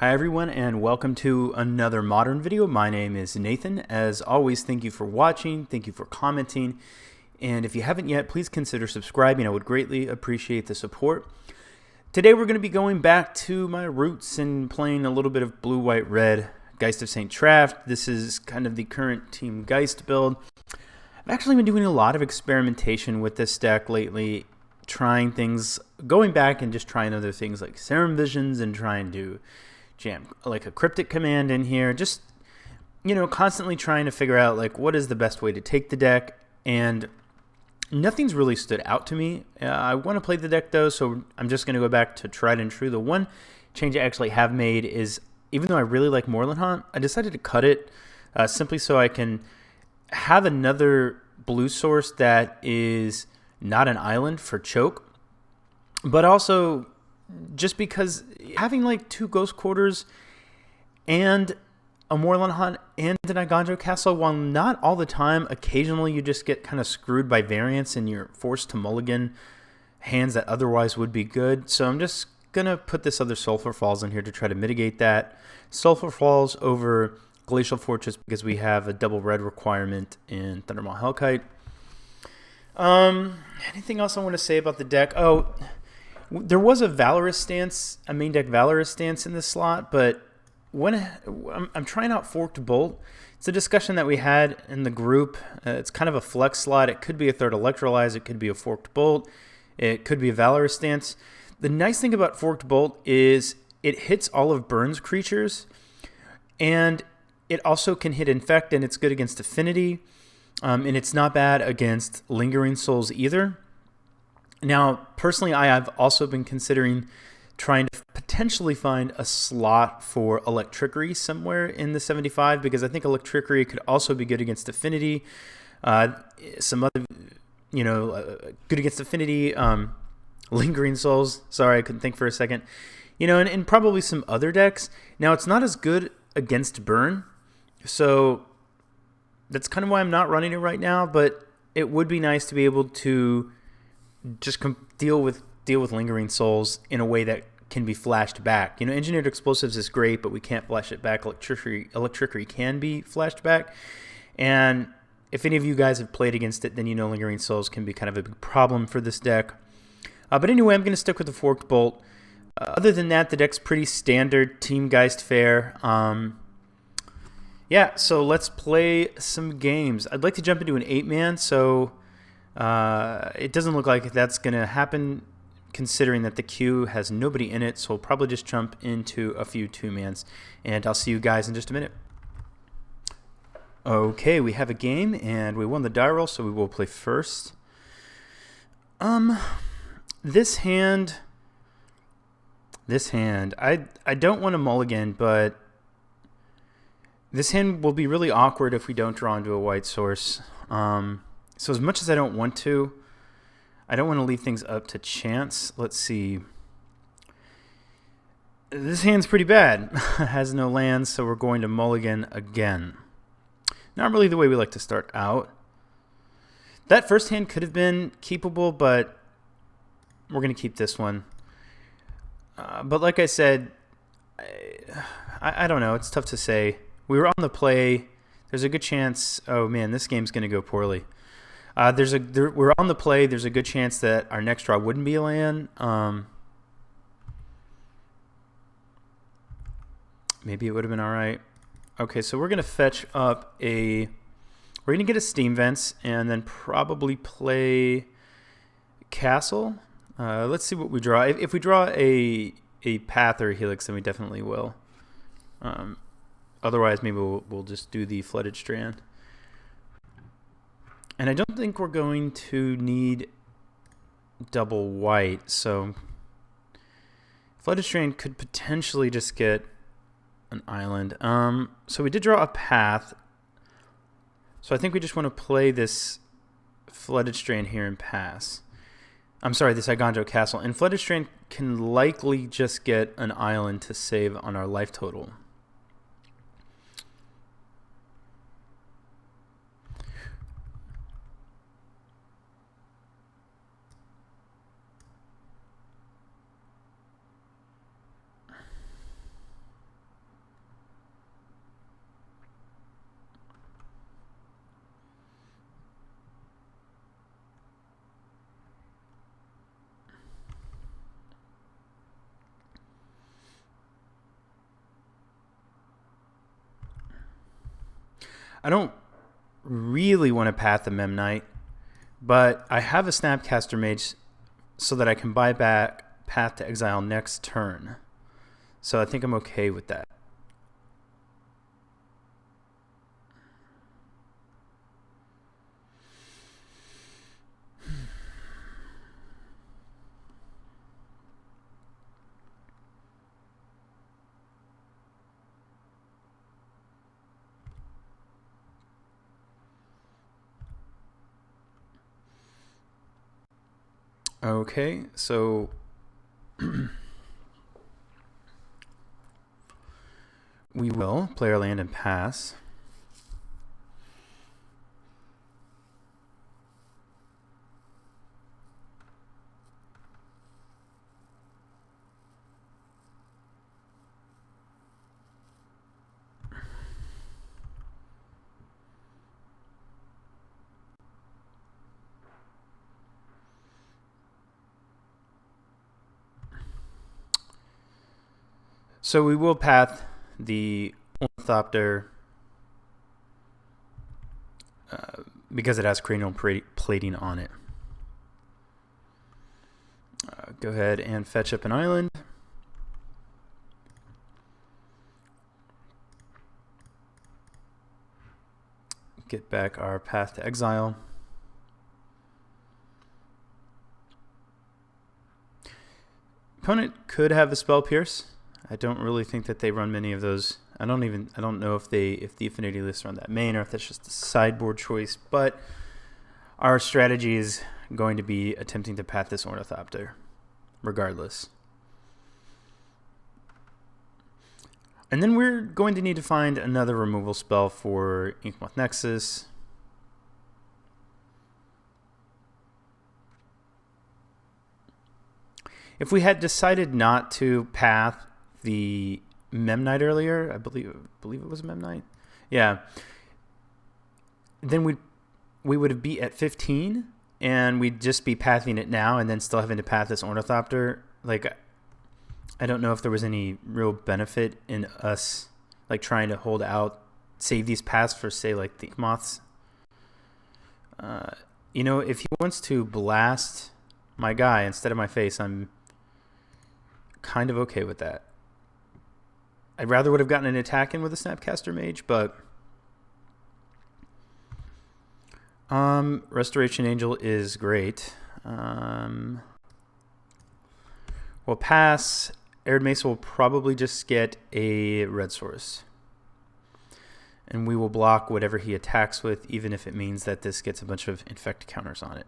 Hi everyone and welcome to another Modern video. My name is Nathan. As always, thank you for watching, thank you for commenting, and if you haven't yet, please consider subscribing. I would greatly appreciate the support. Today we're going to be going back to my roots and playing a little bit of blue, white, red Geist of St. Traft. This is kind of the current Team Geist build. I've actually been doing a lot of experimentation with this deck lately, trying things, going back and just trying other things like Serum Visions and trying to jam like a cryptic command in here, just constantly trying to figure out like what is the best way to take the deck, and nothing's really stood out to me. I want to play the deck though, so I'm just going to go back to tried and true. The one change I actually have made is, even though I really like Moorland Haunt, I decided to cut it simply so I can have another blue source that is not an island for choke, but also just because having like two Ghost Quarters and a Moorland Haunt and an Iganjo Castle, while not all the time, occasionally you just get kind of screwed by variance and you're forced to mulligan hands that otherwise would be good. So I'm just going to put this other Sulphur Falls in here to try to mitigate that. Sulphur Falls over Glacial Fortress because we have a double red requirement in Thundermaw Hellkite. Anything else I want to say about the deck? Oh, there was a Valorous stance, a main deck Valorous stance in this slot, but when I'm trying out Forked Bolt, it's a discussion that we had in the group. It's kind of a flex slot. It could be a third Electrolyze. It could be a Forked Bolt. It could be a Valorous stance. The nice thing about Forked Bolt is it hits all of Burns creatures, and it also can hit Infect, and it's good against Affinity, and it's not bad against Lingering Souls either. Now, personally, I have also been considering trying to potentially find a slot for Electrickery somewhere in the 75, because I think Electrickery could also be good against Affinity. Some other, good against Affinity, Lingering Souls. Sorry, I couldn't think for a second. And probably some other decks. Now, it's not as good against Burn, so that's kind of why I'm not running it right now, but it would be nice to be able to just deal with Lingering Souls in a way that can be flashed back. Engineered Explosives is great, but we can't flash it back. Electrickery can be flashed back. And if any of you guys have played against it, then Lingering Souls can be kind of a big problem for this deck. But anyway, I'm going to stick with the Forked Bolt. Other than that, the deck's pretty standard Team Geist fare. Yeah, so let's play some games. I'd like to jump into an 8-man, so it doesn't look like that's going to happen considering that the queue has nobody in it, so we'll probably just jump into a few 2-mans, and I'll see you guys in just a minute. Okay, we have a game, and we won the die roll, so we will play first. This hand, I don't want to mulligan, but this hand will be really awkward if we don't draw into a white source. So as much as I don't want to leave things up to chance. Let's see. This hand's pretty bad. Has no lands, so we're going to mulligan again. Not really the way we like to start out. That first hand could have been keepable, but we're going to keep this one. But like I said, I don't know. It's tough to say. We were on the play. There's a good chance. Oh man, this game's going to go poorly. We're on the play. There's a good chance that our next draw wouldn't be a land. Maybe it would have been all right. Okay, so we're going to fetch up we're going to get a Steam Vents and then probably play Castle. Let's see what we draw. If we draw a Path or a Helix, then we definitely will. Otherwise, maybe we'll just do the Flooded Strand. And I don't think we're going to need double white, so Flooded Strand could potentially just get an island. So we did draw a Path, so I think we just want to play this Flooded Strand here and pass. I'm sorry, this Iganjo Castle. And Flooded Strand can likely just get an island to save on our life total. I don't really want to path the Memnite, but I have a Snapcaster Mage so that I can buy back Path to Exile next turn. So I think I'm okay with that. Okay, so we will play our land and pass. So we will path the Ornithopter because it has cranial plating on it. Go ahead and fetch up an island. Get back our Path to Exile. Opponent could have a Spell Pierce. I don't really think that they run many of those. I don't know if the Affinity lists run that main or if that's just a sideboard choice, but our strategy is going to be attempting to path this Ornithopter regardless. And then we're going to need to find another removal spell for Inkmoth Nexus. If we had decided not to path the Memnite earlier, I believe it was a Memnite. Yeah. Then we would be at 15, and we'd just be pathing it now, and then still having to path this Ornithopter. Like, I don't know if there was any real benefit in us like trying to hold out, save these paths for say like the Moths. You know, if he wants to blast my guy instead of my face, I'm kind of okay with that. I'd rather would have gotten an attack in with a Snapcaster Mage, but Restoration Angel is great. We'll pass. Arid Mesa will probably just get a red source. And we will block whatever he attacks with, even if it means that this gets a bunch of infect counters on it.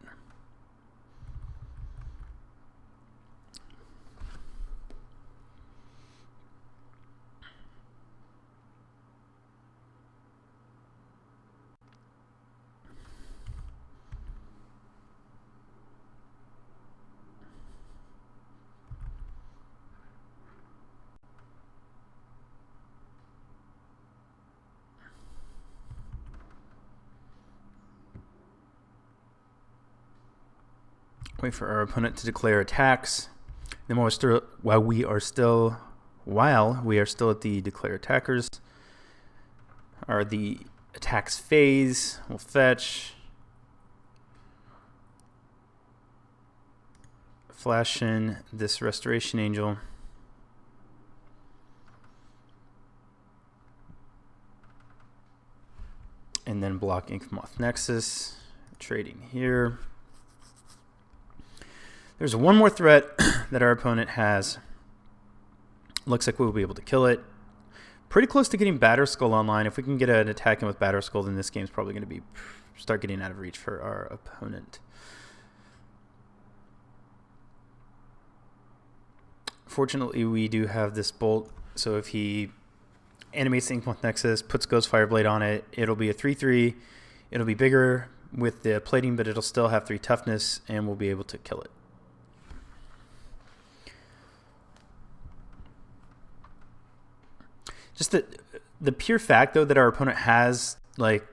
Wait for our opponent to declare attacks. Then while we are still at the declare attackers, or the attacks phase, we'll fetch, flash in this Restoration Angel, and then block Inkmoth Nexus, trading here. There's one more threat that our opponent has. Looks like we'll be able to kill it. Pretty close to getting Batterskull online. If we can get an attack in with Batterskull, then this game's probably going to start getting out of reach for our opponent. Fortunately, we do have this bolt, so if he animates the Inkmoth Nexus, puts Ghost Fireblade on it, it'll be a 3/3. It'll be bigger with the plating, but it'll still have 3 toughness, and we'll be able to kill it. Just the pure fact, though, that our opponent has like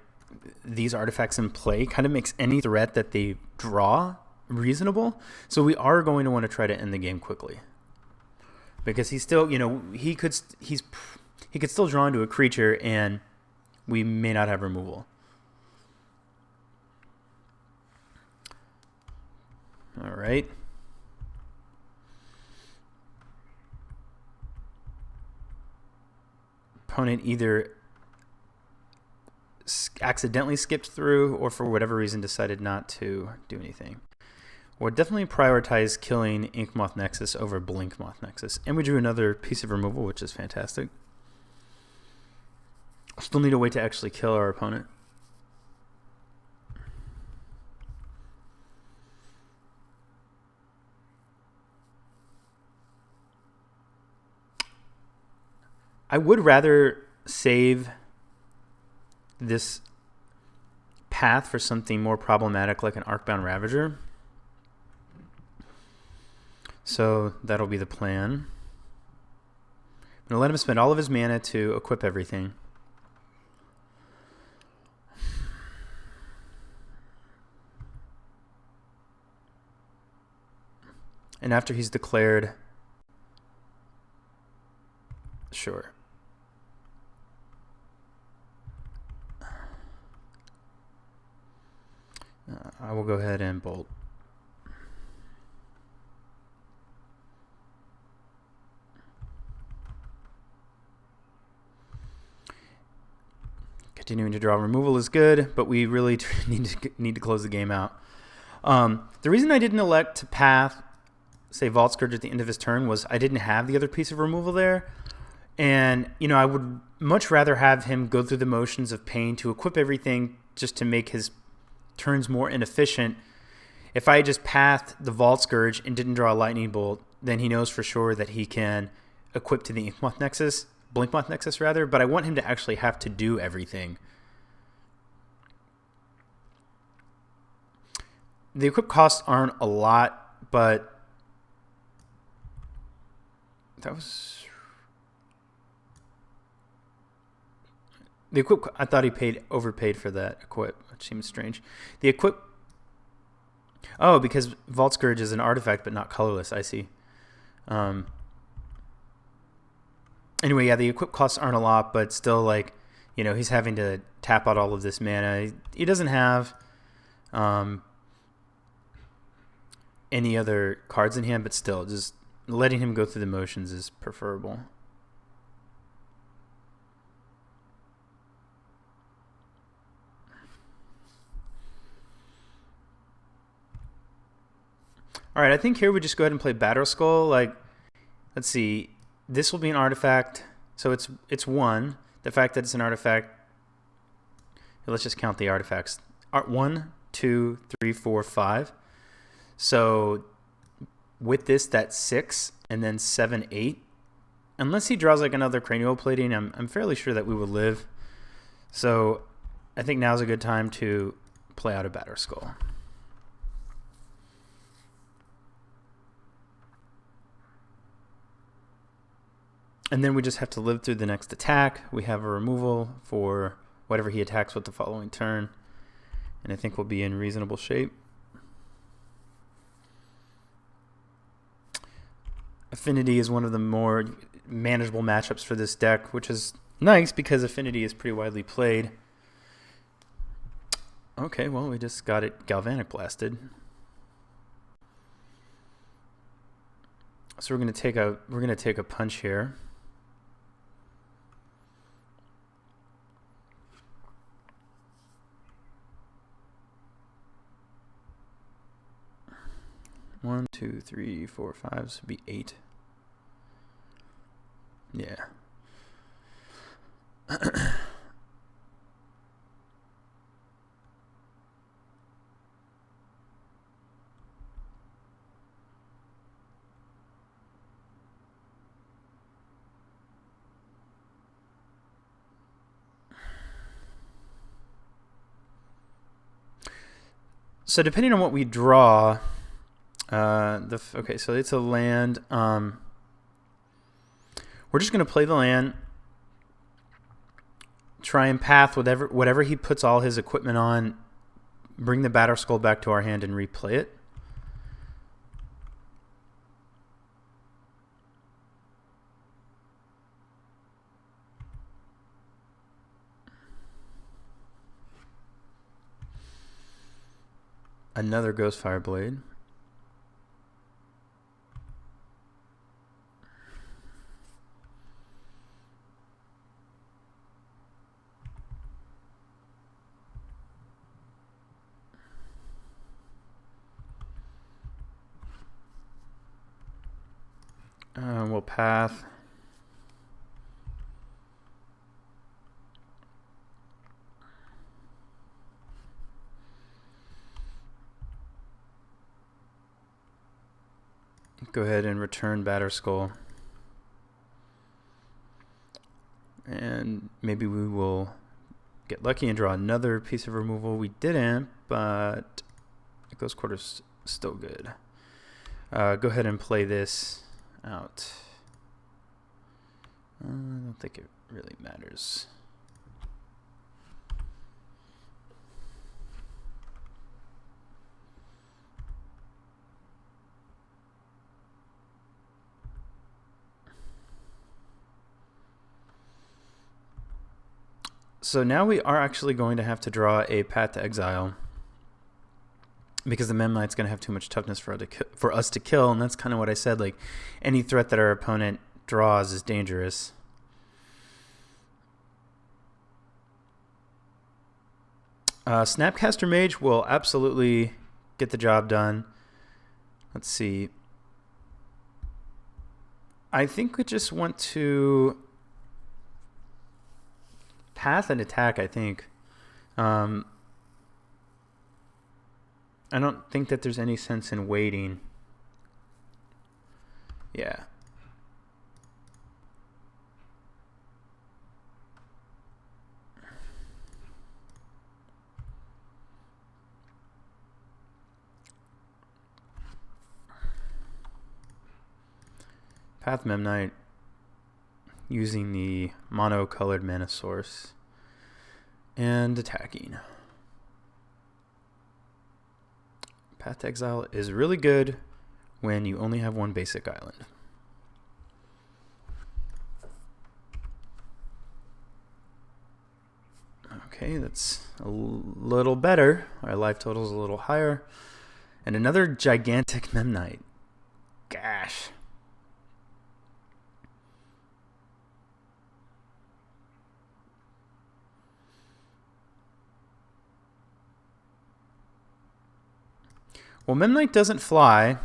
these artifacts in play kind of makes any threat that they draw reasonable. So we are going to want to try to end the game quickly, because he's still, you know, he could still draw into a creature and we may not have removal. All right. Opponent either accidentally skipped through or for whatever reason decided not to do anything. We'll definitely prioritize killing Inkmoth Nexus over Blinkmoth Nexus. And we drew another piece of removal, which is fantastic. Still need a way to actually kill our opponent. I would rather save this path for something more problematic like an Arcbound Ravager. So that'll be the plan. I'm going to let him spend all of his mana to equip everything. And after he's declared, sure. I will go ahead and bolt. Continuing to draw removal is good, but we really need to close the game out. The reason I didn't elect to path, say, Vault Scourge at the end of his turn was I didn't have the other piece of removal there. And, you know, I would much rather have him go through the motions of pain to equip everything just to make his turns more inefficient. If I just pathed the Vault Scourge and didn't draw a Lightning Bolt, then he knows for sure that he can equip to the Inkmoth Nexus, Blinkmoth Nexus rather, but I want him to actually have to do everything. The equip costs aren't a lot, but that was... The equip, I thought he overpaid for that equip, which seems strange. The equip, oh, because Vault Scourge is an artifact but not colorless, I see. Anyway, yeah, the equip costs aren't a lot, but still, like, you know, he's having to tap out all of this mana. He doesn't have any other cards in hand, but still, just letting him go through the motions is preferable. All right, I think here we just go ahead and play Battle Skull. Like, let's see, this will be an artifact, so it's 1. The fact that it's an artifact, let's just count the artifacts. 1, 2, 3, 4, 5. So with this, that's 6, and then 7, 8. Unless he draws like another cranial plating, I'm fairly sure that we will live. So I think now's a good time to play out a Battle Skull. And then we just have to live through the next attack. We have a removal for whatever he attacks with the following turn. And I think we'll be in reasonable shape. Affinity is one of the more manageable matchups for this deck, which is nice because Affinity is pretty widely played. Okay, well, we just got it Galvanic Blasted. So we're gonna take a punch here. One, 2, 3, 4, 5. This would be 8. Yeah. So depending on what we draw, okay, so it's a land. We're just going to play the land, try and path whatever he puts all his equipment on, bring the Battle Skull back to our hand and replay it. Another Ghostfire Blade. We'll path. Go ahead and return Batterskull. And maybe we will get lucky and draw another piece of removal. We didn't, but Ghost Quarter's still good. Go ahead and play this out. I don't think it really matters. So now we are actually going to have to draw a Path to Exile, because the Memnite's going to have too much toughness for us to kill, and that's kind of what I said. Like, any threat that our opponent draws is dangerous. Snapcaster Mage will absolutely get the job done. Let's see. I think we just want to path and attack, I think. I don't think that there's any sense in waiting. Yeah. Path Memnite using the mono-colored mana source and attacking. Path to Exile is really good when you only have one basic island. Okay, that's a little better. Our life total is a little higher. And another gigantic Memnite. Gosh. Well, Memnite doesn't fly.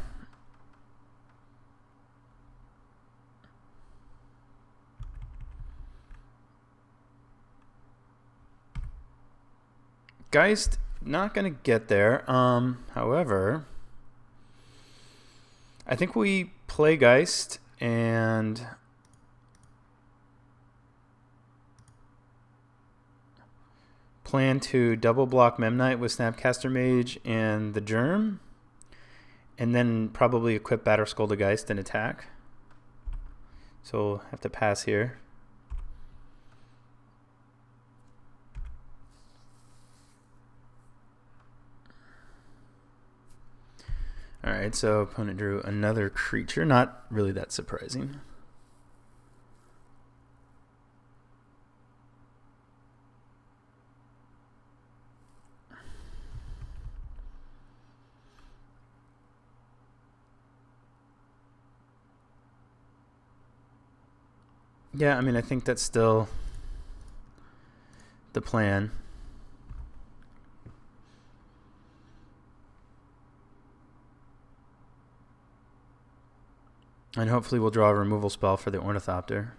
Geist, not going to get there. However, I think we play Geist and plan to double block Memnite with Snapcaster Mage and the Germ, and then probably equip Batterskull to Geist and attack. So we'll have to pass here. Alright, so opponent drew another creature. Not really that surprising. Yeah, I mean, I think that's still the plan. And hopefully we'll draw a removal spell for the Ornithopter.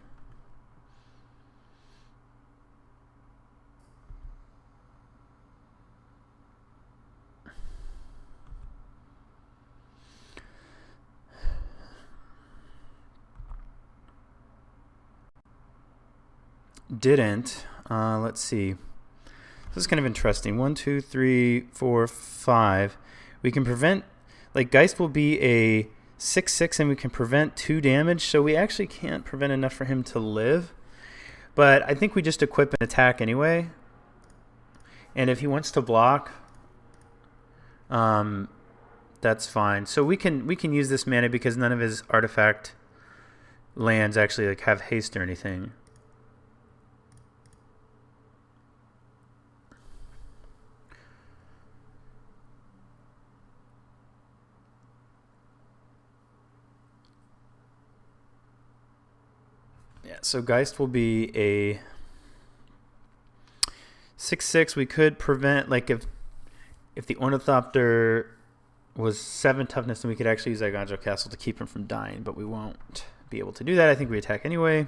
Didn't. Let's see. This is kind of interesting. 1, 2, 3, 4, 5. We can prevent, like, Geist will be a 6/6 and we can prevent 2 damage, so we actually can't prevent enough for him to live. But I think we just equip and attack anyway. And if he wants to block, that's fine. So we can use this mana because none of his artifact lands actually like have haste or anything. Yeah, so Geist will be a 6/6. We could prevent, like, if the Ornithopter was 7 toughness, then we could actually use Eiganjo Castle to keep him from dying, but we won't be able to do that. I think we attack anyway.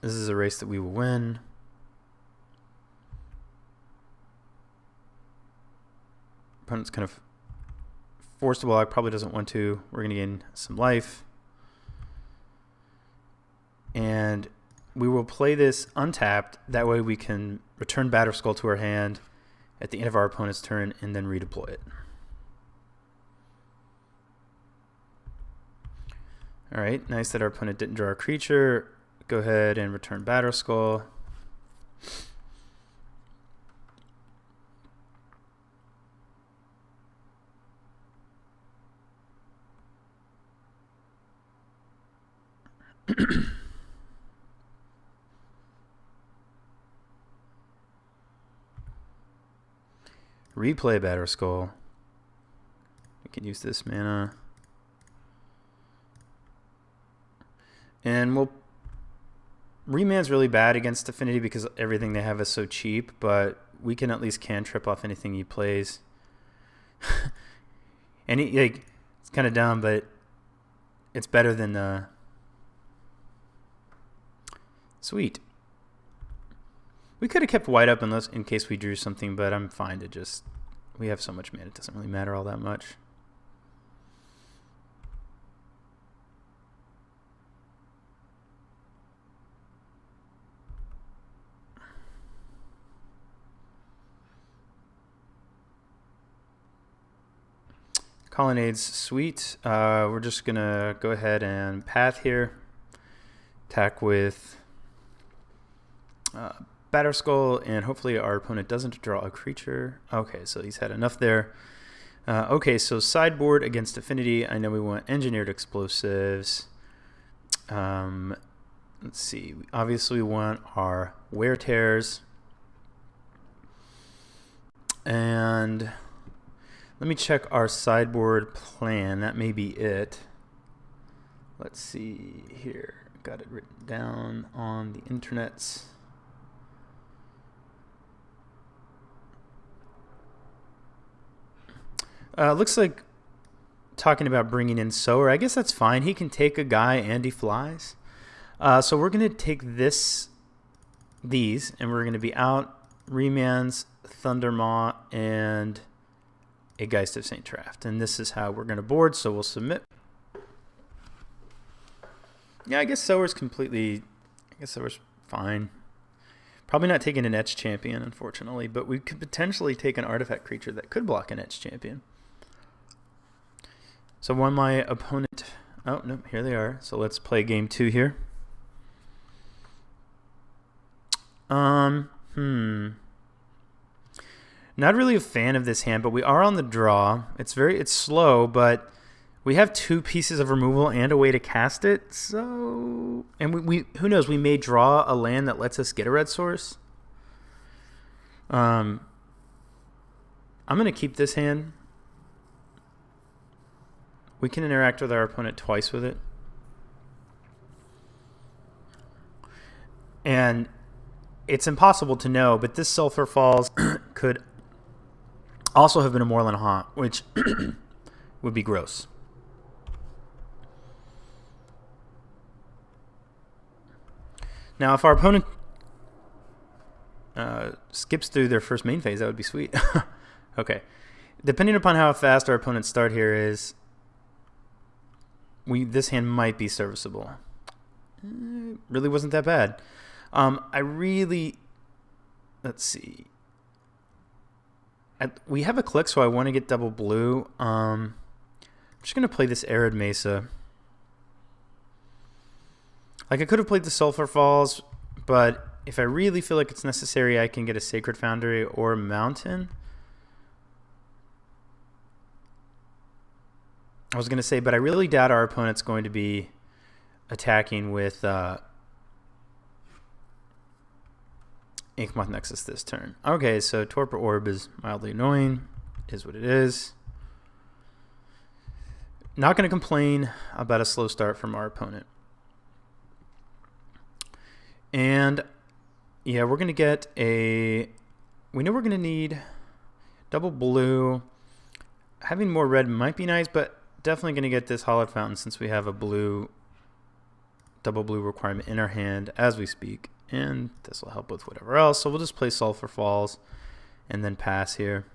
This is a race that we will win. Opponent's kind of forced to block, probably doesn't want to. We're going to gain some life. And we will play this untapped. That way we can return Batter Skull to our hand at the end of our opponent's turn and then redeploy it. All right, nice that our opponent didn't draw a creature. Go ahead and return Batter Skull. Replay Batter Skull. We can use this mana. And we'll... Reman's really bad against Affinity because everything they have is so cheap, but we can at least cantrip off anything he plays. And he, like, it's kind of dumb, but it's better than... Sweet. We could have kept white up unless in case we drew something, but I'm fine to just... We have so much mana, it doesn't really matter all that much. Colonnade's sweet. We're just going to go ahead and path here. Attack with... Batter Skull, and hopefully our opponent doesn't draw a creature. Okay, so he's had enough there. Okay, so sideboard against Affinity. I know we want engineered explosives. Let's see. We obviously want our wear tears. And let me check our sideboard plan. That may be it. Let's see here. Got it written down on the internets. Looks like talking about bringing in Sower. I guess that's fine. He can take a guy and he flies. So we're going to take these, and we're going to be out Reman's, Thundermaw, and a Geist of St. Traft. And this is how we're going to board, so we'll submit. Yeah, I guess Sower's fine. Probably not taking an Etch Champion, unfortunately, but we could potentially take an artifact creature that could block an Etch Champion. So when my opponent... Oh, no, here they are. So let's play game 2 here. Not really a fan of this hand, but we are on the draw. It's slow, but we have 2 pieces of removal and a way to cast it. So, and we who knows, we may draw a land that lets us get a red source. I'm going to keep this hand. We can interact with our opponent twice with it. And it's impossible to know, but this Sulphur Falls could also have been a Moorland Haunt, which would be gross. Now, if our opponent skips through their first main phase, that would be sweet. Okay. Depending upon how fast our opponent's start here is, this hand might be serviceable. Really wasn't that bad. Let's see. We have a click, so I want to get double blue. I'm just going to play this Arid Mesa. Like, I could have played the Sulphur Falls, but if I really feel like it's necessary, I can get a Sacred Foundry or a Mountain. I was going to say, but I really doubt our opponent's going to be attacking with a Inkmoth Nexus this turn. Okay, so Torpor Orb is mildly annoying. Is what it is. Not going to complain about a slow start from our opponent. And yeah, we're going to get a... We know we're going to need double blue. Having more red might be nice, but definitely going to get this Hollowed Fountain since we have a blue, double blue requirement in our hand as we speak. And this will help with whatever else. So we'll just play Sulphur Falls and then pass here.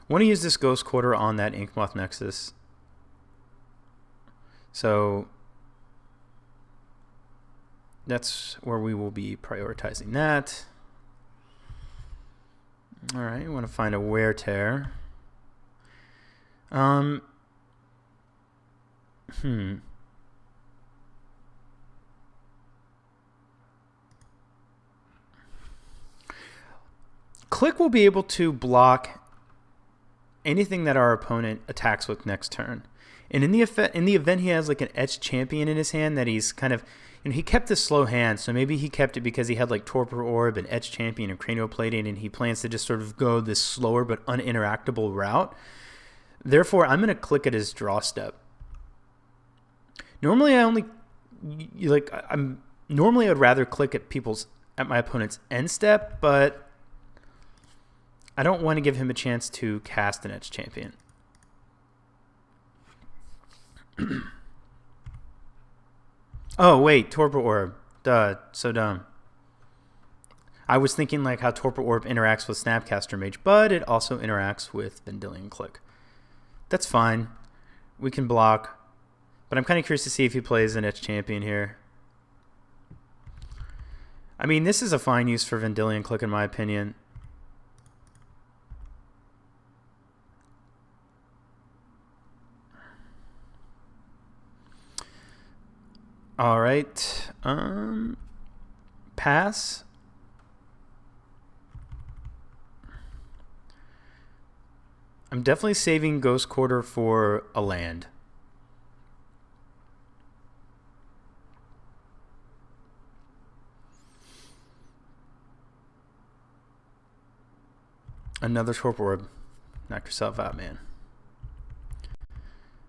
Want to use this Ghost Quarter on that Inkmoth Nexus. So that's where we will be prioritizing that. All right, we want to find a Wear Tear. Click will be able to block anything that our opponent attacks with next turn. And in the event he has like an Etched Champion in his hand that he's kind of, he kept this slow hand, so maybe he kept it because he had like Torpor Orb and Etched Champion and Cranioplating, and he plans to just sort of go this slower but uninteractable route. Therefore, I'm going to click at his draw step. Normally, normally I would rather click at my opponent's end step, but I don't want to give him a chance to cast an Etched Champion. Oh, wait, Torpor Orb. Duh, so dumb. I was thinking like how Torpor Orb interacts with Snapcaster Mage, but it also interacts with Vendilion Click. That's fine. We can block. But I'm kind of curious to see if he plays an Etched Champion here. I mean, this is a fine use for Vendilion Click in my opinion. All right, pass. I'm definitely saving Ghost Quarter for a land. Another Torpor Orb. Knock yourself out, man.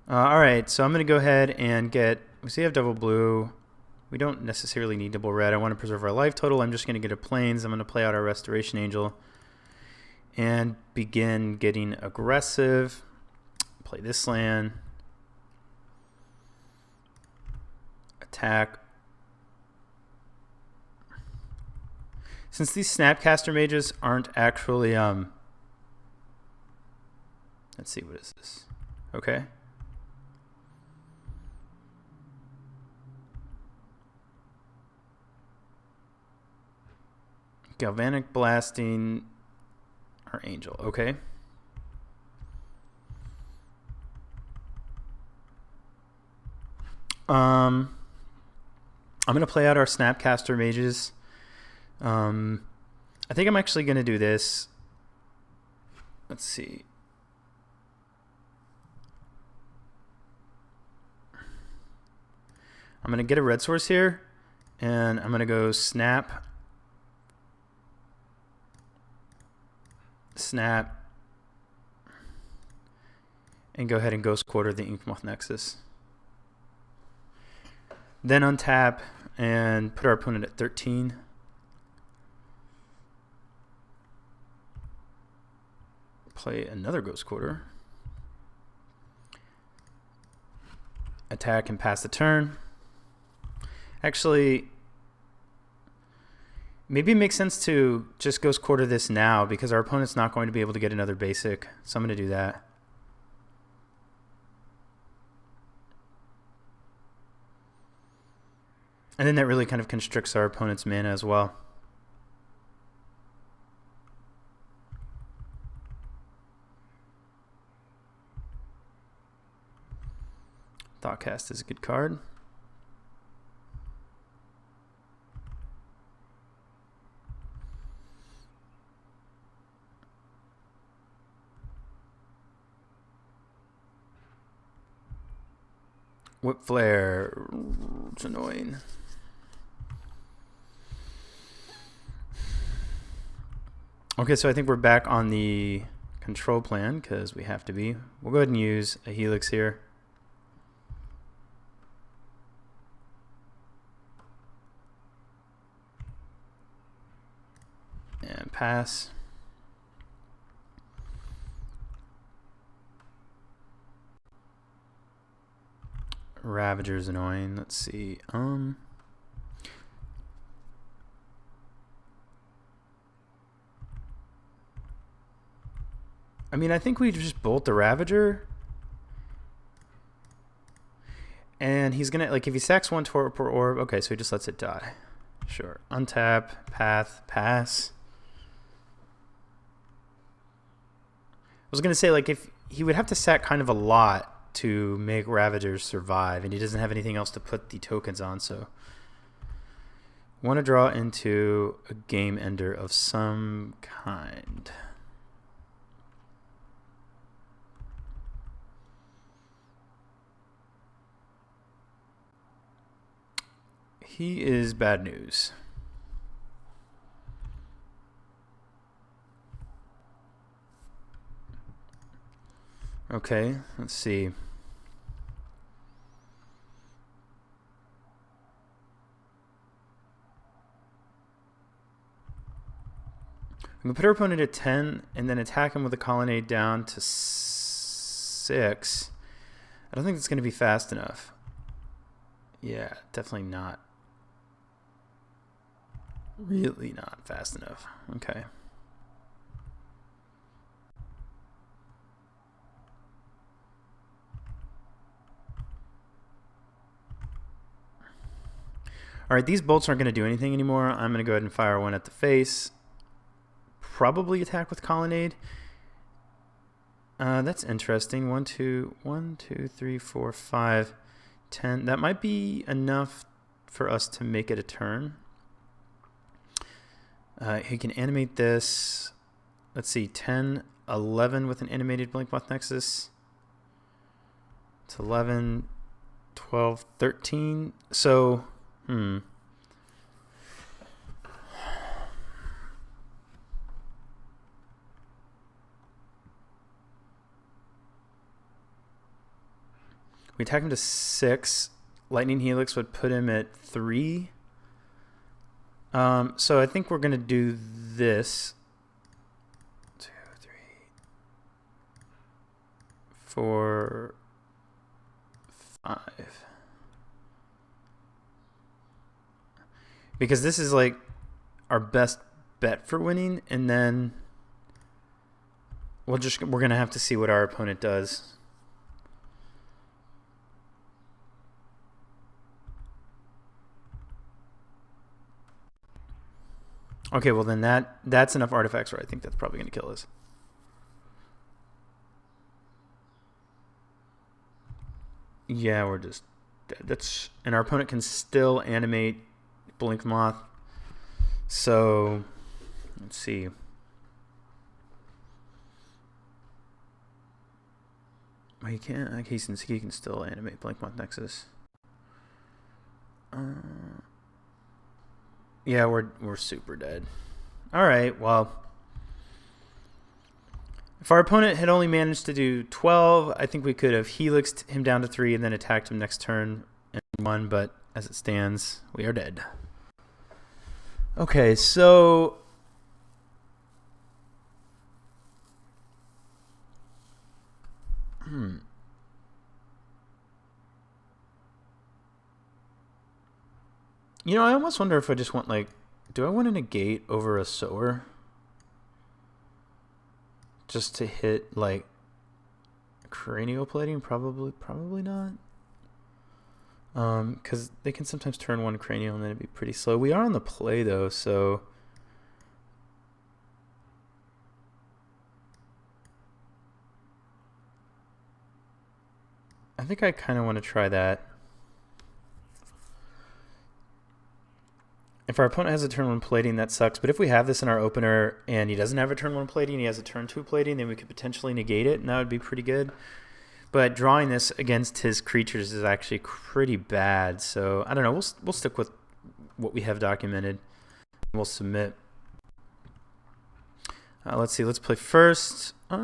All right, so I'm going to go ahead and get... We see I have double blue. We don't necessarily need double red. I want to preserve our life total. I'm just going to get a Plains. I'm going to play out our Restoration Angel and begin getting aggressive. Play this land. Attack. Since these Snapcaster Mages aren't actually... let's see, what is this? Okay. Galvanic Blasting our Angel. Okay. I'm going to play out our Snapcaster Mages. I think I'm actually going to do this. Let's see. I'm going to get a red source here, and I'm going to go snap, and go ahead and Ghost Quarter the Inkmoth Nexus. Then untap and put our opponent at 13. Play another Ghost Quarter. Attack and pass the turn. Actually, maybe it makes sense to just Ghost Quarter this now because our opponent's not going to be able to get another basic. So I'm going to do that. And then that really kind of constricts our opponent's mana as well. Thoughtcast is a good card. Whip Flare. It's annoying. Okay, so I think we're back on the control plan because we have to be. We'll go ahead and use a Helix here. And pass. Ravager's annoying. Let's see. I mean, I think we just bolt the Ravager. And he's gonna, like, if he sacks one torpor orb, okay, so he just lets it die. Sure. Untap, path, pass. I was gonna say, like, if he would have to sack kind of a lot to make Ravagers survive, and he doesn't have anything else to put the tokens on, so want to draw into a game ender of some kind. He is bad news. Okay, let's see. I'm going to put our opponent at 10 and then attack him with a colonnade down to 6. I don't think it's going to be fast enough. Yeah, definitely not. Really not fast enough. Okay. All right, these bolts aren't going to do anything anymore. I'm going to go ahead and fire one at the face. Probably attack with colonnade. That's interesting. 1, 2, 3, 4, 5, 10. That might be enough for us to make it a turn. He can animate this. Let's see, 10, 11 with an animated Blinkmoth Nexus. It's 11, 12, 13. So, we attack him to 6. Lightning Helix would put him at 3. So I think we're going to do this. 2, 3, 4, 5. Because this is like our best bet for winning, and then we're going to have to see what our opponent does. Okay, well then that's enough artifacts where I think that's probably going to kill us. Yeah, we're just dead. And our opponent can still animate Blinkmoth. So let's see. He can't. Like he can still animate Blinkmoth Nexus. Yeah, we're super dead. All right, well, if our opponent had only managed to do 12, I think we could have helixed him down to 3 and then attacked him next turn and won, but as it stands, we are dead. Okay, so you know, I almost wonder if I just want, like, do I want to negate over a sower? Just to hit, like, cranial plating? Probably not. Because they can sometimes turn one cranial and then it'd be pretty slow. We are on the play, though, so I think I kind of want to try that. If our opponent has a turn 1 plating, that sucks. But if we have this in our opener and he doesn't have a turn 1 plating, he has a turn 2 plating, then we could potentially negate it, and that would be pretty good. But drawing this against his creatures is actually pretty bad. So I don't know. We'll stick with what we have documented. We'll submit. Let's see. Let's play first. Yeah,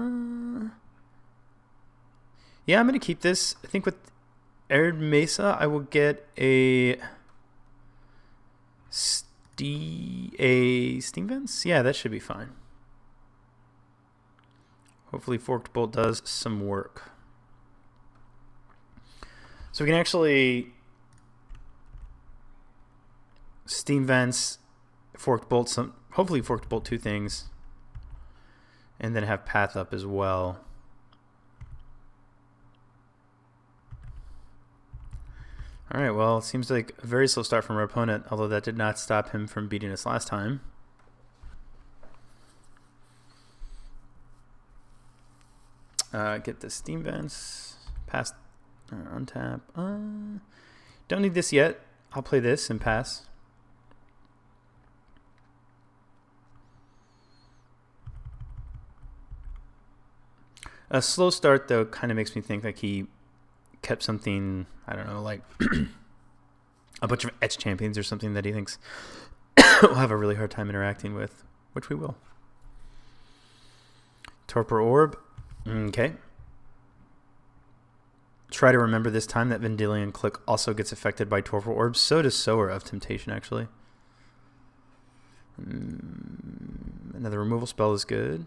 I'm going to keep this. I think with Arid Mesa, I will get a Steam Vents. Yeah, that should be fine. Hopefully Forked Bolt does some work. So we can actually Steam Vents, Forked Bolt, hopefully Forked Bolt 2 things, and then have Path up as well. All right, well, it seems like a very slow start from our opponent, although that did not stop him from beating us last time. Get the Steam Vents, pass, untap. Don't need this yet. I'll play this and pass. A slow start, though, kind of makes me think like he kept something, I don't know, like a bunch of Etch champions or something that he thinks we'll have a really hard time interacting with, which we will. Torpor Orb. Okay. Try to remember this time that Vendilion Click also gets affected by Torpor Orb. So does Sower of Temptation, actually. Another removal spell is good.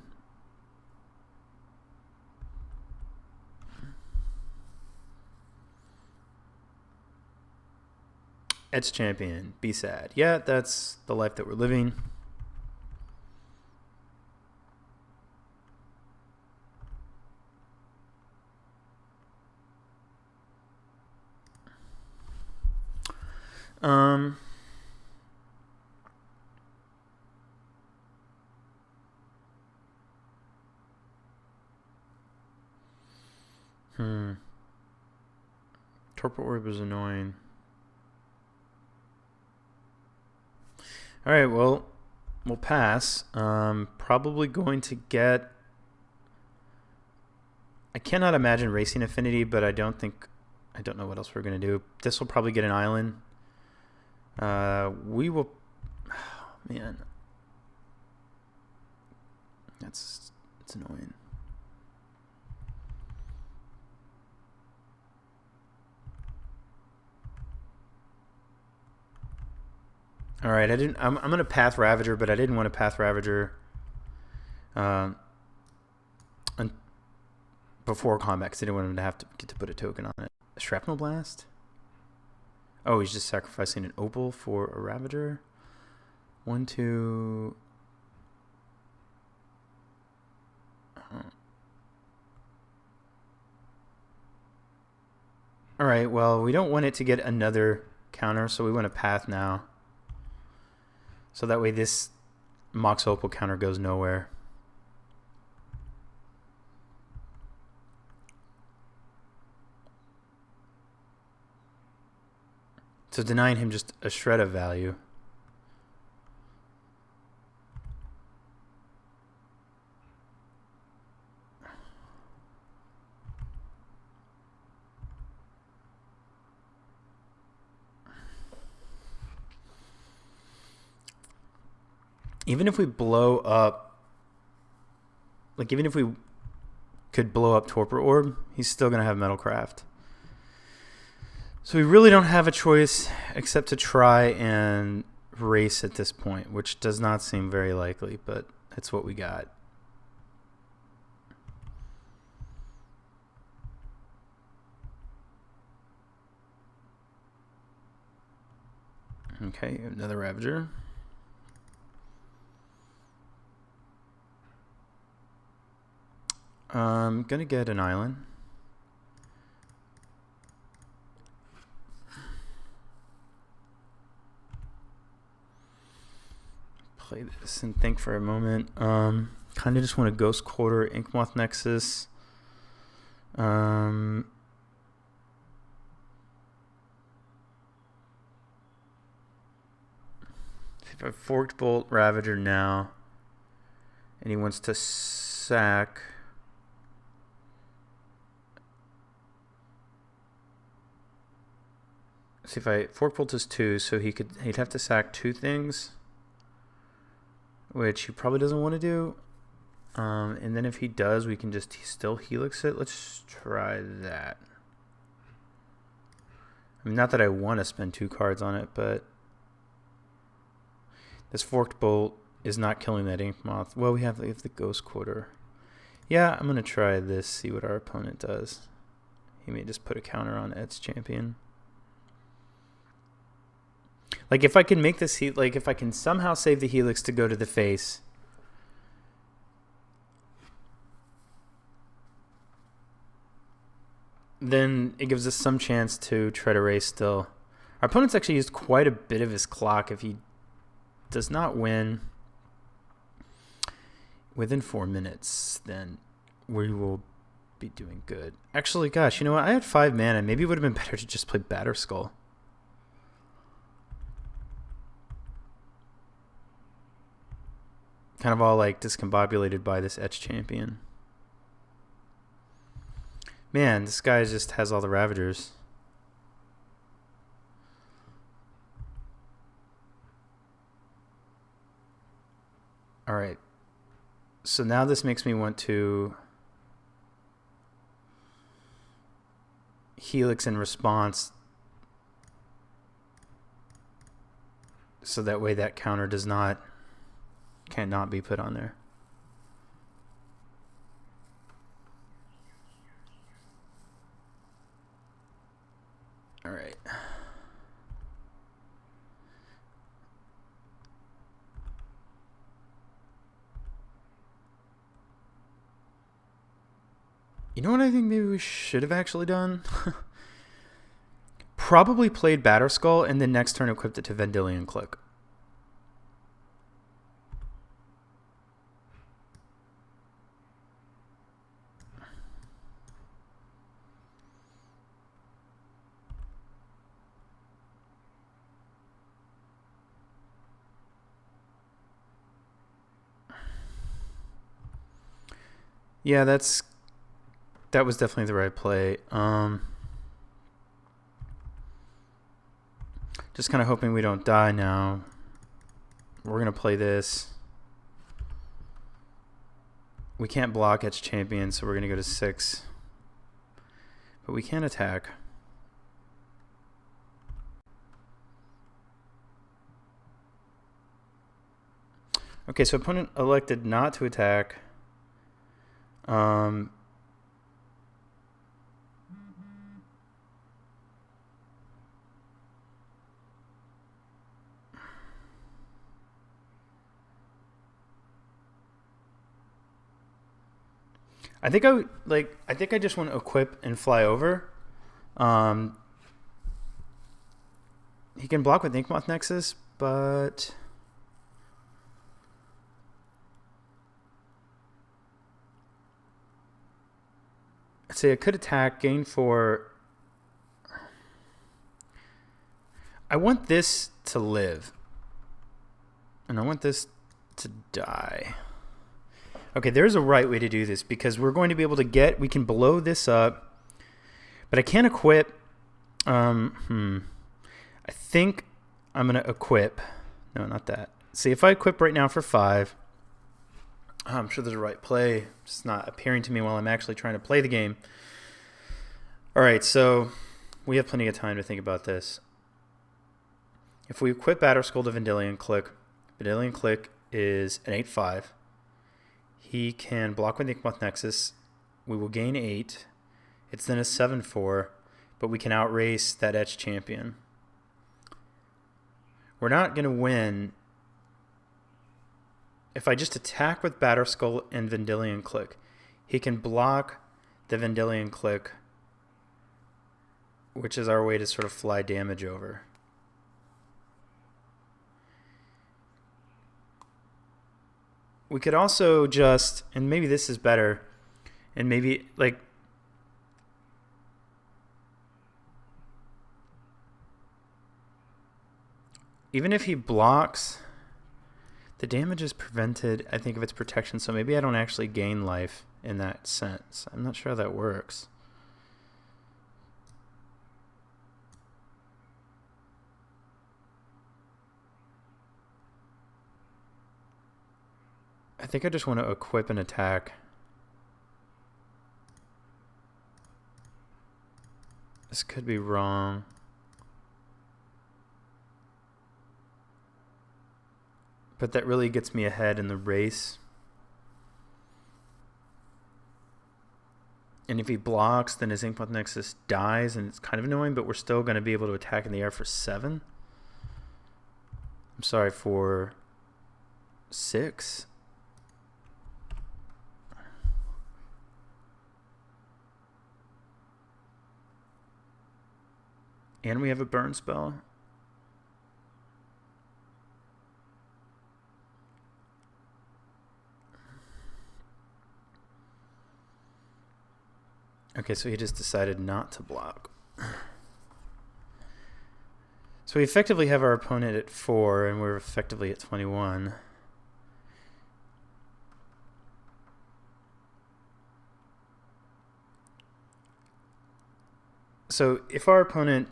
Etch Champion, be sad. Yeah, that's the life that we're living. Torpor Orb is annoying. All right, well, we'll pass. Probably going to get... I cannot imagine racing Affinity, but I don't know what else we're going to do. This will probably get an island. We will... Oh, man. It's annoying. All right, I'm going to Path Ravager, but I didn't want to Path Ravager before combat because I didn't want him to have to get to put a token on it. A Shrapnel Blast? Oh, he's just sacrificing an Opal for a Ravager. 1, 2... All right, well, we don't want it to get another counter, so we want to Path now. So that way this Mox Opal counter goes nowhere. So denying him just a shred of value. Even if we blow up, like even if we could blow up Torpor Orb, he's still going to have Metalcraft. So we really don't have a choice except to try and race at this point, which does not seem very likely, but that's what we got. Okay, another Ravager. I'm going to get an island. Play this and think for a moment. Kind of just want to Ghost Quarter, Inkmoth Nexus. If I Forked Bolt Ravager now, and he wants to sack... See, if I Fork Bolt is 2, so he'd have to sack 2 things, which he probably doesn't want to do. And then if he does, we can just still Helix it. Let's try that. I mean, not that I want to spend 2 cards on it, but this Forked Bolt is not killing that Ink Moth. Well, we have the Ghost Quarter. Yeah, I'm going to try this, see what our opponent does. He may just put a counter on Ed's Champion. Like, if I can make this, like, if I can somehow save the Helix to go to the face, then it gives us some chance to try to race still. Our opponent's actually used quite a bit of his clock. If he does not win within 4 minutes, then we will be doing good. Actually, gosh, you know what? I had 5 mana. Maybe it would have been better to just play Batterskull. Kind of all like discombobulated by this Etched Champion. Man, this guy just has all the Ravagers. Alright. So now this makes me want to Helix in response, so that way that counter cannot be put on there. All right. You know what I think maybe we should have actually done? Probably played Batterskull and then next turn equipped it to Vendilion Click. Yeah, that was definitely the right play. Just kind of hoping we don't die now. We're going to play this. We can't block Etched Champion, so we're going to go to 6. But we can attack. Okay, so opponent elected not to attack. I think I just want to equip and fly over. He can block with Inkmoth Nexus, but I'd say I could attack, gain 4. I want this to live, and I want this to die. Okay, there's a right way to do this, because we're going to be able to we can blow this up, but I can't equip. I think I'm going to equip. No, not that. See, if I equip right now for 5, I'm sure there's a right play. It's not appearing to me while I'm actually trying to play the game. All right, so we have plenty of time to think about this. If we equip Batterskull to Vendilion Click is an 8/5. He can block with Inkmoth Nexus. We will gain 8. It's then a 7/4, but we can outrace that Etched Champion. We're not going to win if I just attack with Batterskull and Vendilion Click. He can block the Vendilion Click, which is our way to sort of fly damage over. We could also just, and maybe this is better, and maybe, like, even if he blocks, the damage is prevented, I think, of its protection, so maybe I don't actually gain life in that sense. I'm not sure how that works. I think I just want to equip an attack. This could be wrong. But that really gets me ahead in the race. And if he blocks, then his Inkmoth Nexus dies, and it's kind of annoying, but we're still going to be able to attack in the air for 7. I'm sorry, for 6. And we have a burn spell. Okay, so he just decided not to block. So we effectively have our opponent at 4, and we're effectively at 21. So if our opponent,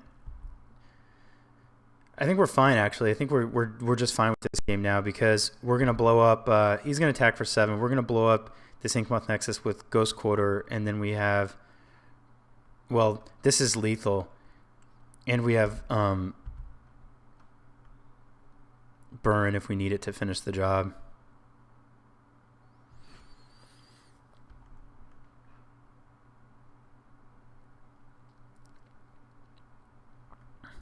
I think we're fine actually. I think we're just fine with this game now because we're gonna blow up. He's gonna attack for 7. We're gonna blow up this Inkmoth Nexus with Ghost Quarter, and then we have. Well, this is lethal, and we have burn if we need it to finish the job.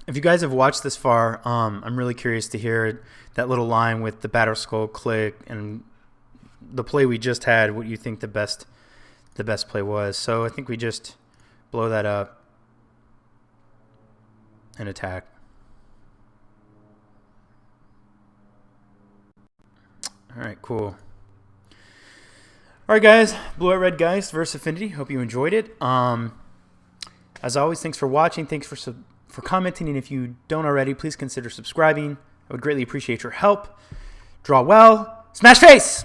If you guys have watched this far, I'm really curious to hear that little line with the Battle Skull click and the play we just had. What you think the best play was? So I think we just blow that up and attack. All right, cool. All right, guys, Blue-White Red Geist versus Affinity. Hope you enjoyed it. As always, thanks for watching. Thanks for commenting, and if you don't already, please consider subscribing. I would greatly appreciate your help. Draw well. Smash face!